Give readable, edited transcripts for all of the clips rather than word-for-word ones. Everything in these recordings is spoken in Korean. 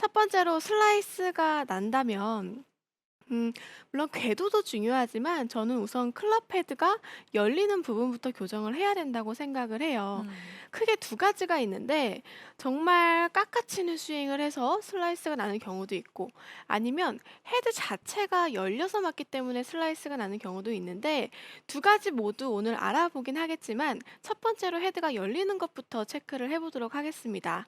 첫 번째로 슬라이스가 난다면 물론 궤도도 중요하지만 저는 우선 클럽 헤드가 열리는 부분부터 교정을 해야 된다고 생각을 해요. 음. 크게 두 가지가 있는데 정말 깎아치는 스윙을 해서 슬라이스가 나는 경우도 있고 아니면 헤드 자체가 열려서 맞기 때문에 슬라이스가 나는 경우도 있는데 두 가지 모두 오늘 알아보긴 하겠지만 첫 번째로 헤드가 열리는 것부터 체크를 해보도록 하겠습니다.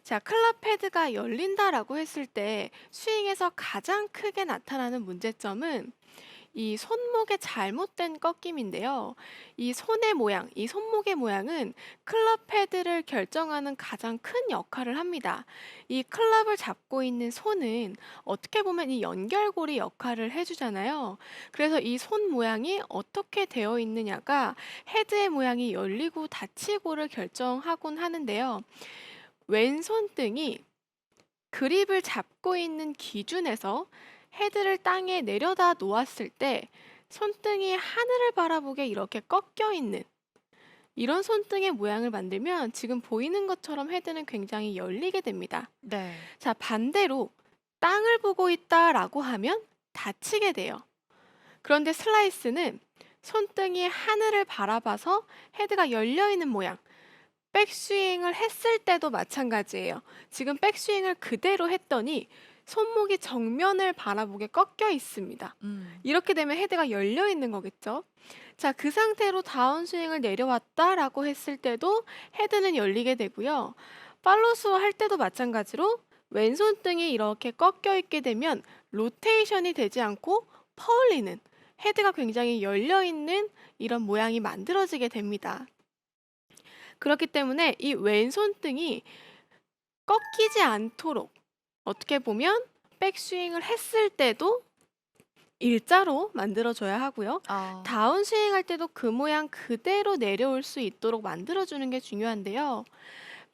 자, 클럽 헤드가 열린다라고 했을 때 스윙에서 가장 크게 나타나는 문제점은 이 손목의 잘못된 꺾임인데요. 이 손의 모양, 이 손목의 모양은 클럽 헤드를 결정하는 가장 큰 역할을 합니다. 이 클럽을 잡고 있는 손은 어떻게 보면 이 연결고리 역할을 해주잖아요. 그래서 이 손 모양이 어떻게 되어 있느냐가 헤드의 모양이 열리고 닫히고를 결정하곤 하는데요. 왼손등이 그립을 잡고 있는 기준에서 헤드를 땅에 내려다 놓았을 때 손등이 하늘을 바라보게 이렇게 꺾여 있는 이런 손등의 모양을 만들면 지금 보이는 것처럼 헤드는 굉장히 열리게 됩니다. 네. 자, 반대로 땅을 보고 있다라고 하면 닫히게 돼요. 그런데 슬라이스는 손등이 하늘을 바라봐서 헤드가 열려 있는 모양, 백스윙을 했을 때도 마찬가지예요. 지금 백스윙을 그대로 했더니 손목이 정면을 바라보게 꺾여 있습니다. 음. 이렇게 되면 헤드가 열려 있는 거겠죠. 자, 그 상태로 다운스윙을 내려왔다라고 했을 때도 헤드는 열리게 되고요. 팔로스 할 때도 마찬가지로 왼손등이 이렇게 꺾여 있게 되면 로테이션이 되지 않고 퍼올리는 헤드가 굉장히 열려 있는 이런 모양이 만들어지게 됩니다. 그렇기 때문에 이 왼손등이 꺾이지 않도록 어떻게 보면 백스윙을 했을 때도 일자로 만들어줘야 하고요. 아. 다운스윙 할 때도 그 모양 그대로 내려올 수 있도록 만들어주는 게 중요한데요.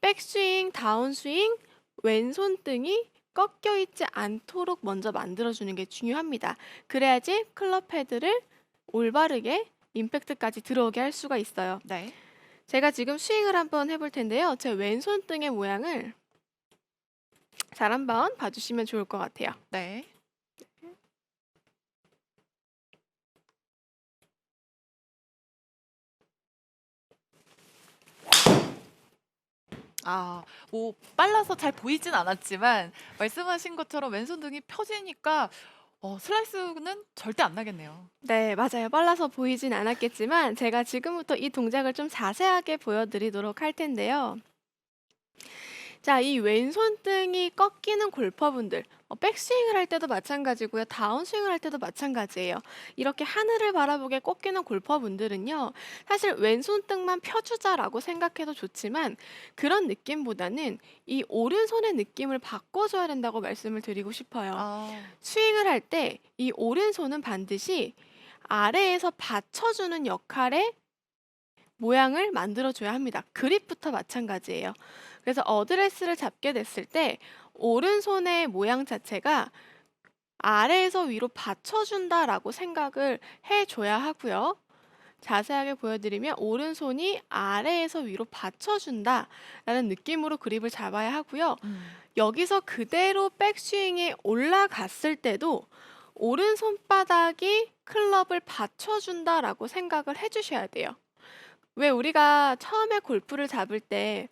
백스윙, 다운스윙, 왼손등이 꺾여 있지 않도록 먼저 만들어주는 게 중요합니다. 그래야지 클럽 헤드를 올바르게 임팩트까지 들어오게 할 수가 있어요. 네. 제가 지금 스윙을 한번 해볼 텐데요. 제 왼손등의 모양을 잘 한번 봐주시면 좋을 것 같아요. 네. 아, 뭐 빨라서 잘 보이진 않았지만 말씀하신 것처럼 왼손등이 펴지니까 슬라이스는 절대 안 나겠네요. 네, 맞아요. 빨라서 보이진 않았겠지만 제가 지금부터 이 동작을 좀 자세하게 보여드리도록 할 텐데요. 자, 이 왼손등이 꺾이는 골퍼분들, 백스윙을 할 때도 마찬가지고요. 다운스윙을 할 때도 마찬가지예요. 이렇게 하늘을 바라보게 꺾이는 골퍼분들은요. 사실 왼손등만 펴주자라고 생각해도 좋지만 그런 느낌보다는 이 오른손의 느낌을 바꿔줘야 된다고 말씀을 드리고 싶어요. 아. 스윙을 할 때 이 오른손은 반드시 아래에서 받쳐주는 역할의 모양을 만들어줘야 합니다. 그립부터 마찬가지예요. 그래서 어드레스를 잡게 됐을 때 오른손의 모양 자체가 아래에서 위로 받쳐준다라고 생각을 해줘야 하고요. 자세하게 보여드리면 오른손이 아래에서 위로 받쳐준다라는 느낌으로 그립을 잡아야 하고요. 음. 여기서 그대로 백스윙에 올라갔을 때도 오른손바닥이 클럽을 받쳐준다라고 생각을 해주셔야 돼요. 왜 우리가 처음에 골프를 잡을 때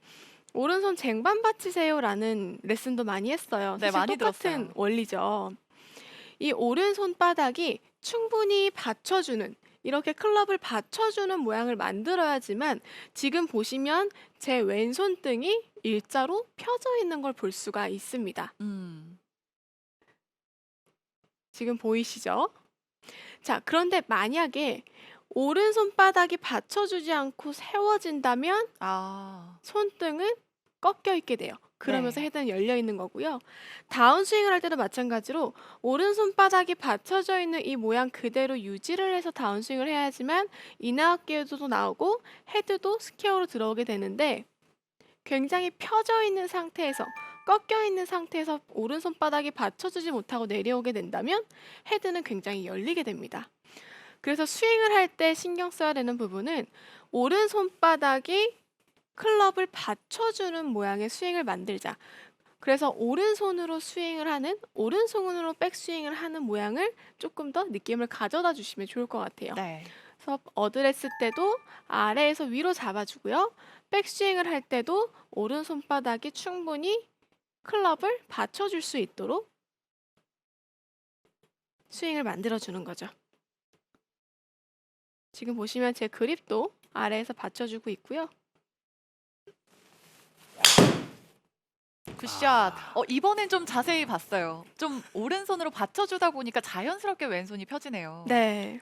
"오른손 쟁반 받치세요."라는 레슨도 많이 했어요. 네, 사실 많이 똑같은 들었어요. 원리죠. 이 오른손바닥이 충분히 받쳐주는 이렇게 클럽을 받쳐주는 모양을 만들어야지만 지금 보시면 제 왼손등이 일자로 펴져 있는 걸 볼 수가 있습니다. 음. 지금 보이시죠? 자, 그런데 만약에 오른손바닥이 받쳐주지 않고 세워진다면 아. 손등은 꺾여 있게 돼요. 그러면서 네. 헤드는 열려 있는 거고요. 다운스윙을 할 때도 마찬가지로 오른손바닥이 받쳐져 있는 이 모양 그대로 유지를 해서 다운스윙을 해야지만 인아웃 기회도 나오고 헤드도 스퀘어로 들어오게 되는데 굉장히 펴져 있는 상태에서 꺾여 있는 상태에서 오른손바닥이 받쳐주지 못하고 내려오게 된다면 헤드는 굉장히 열리게 됩니다. 그래서 스윙을 할 때 신경 써야 되는 부분은 오른손바닥이 클럽을 받쳐주는 모양의 스윙을 만들자. 그래서 오른손으로 스윙을 하는 오른손으로 백스윙을 하는 모양을 조금 더 느낌을 가져다 주시면 좋을 것 같아요. 네. 그래서 어드레스 때도 아래에서 위로 잡아주고요. 백스윙을 할 때도 오른손바닥이 충분히 클럽을 받쳐줄 수 있도록 스윙을 만들어주는 거죠. 지금 보시면 제 그립도 아래에서 받쳐주고 있고요. 굿샷. 아. 이번엔 좀 자세히 봤어요. 좀 오른손으로 받쳐주다 보니까 자연스럽게 왼손이 펴지네요. 네.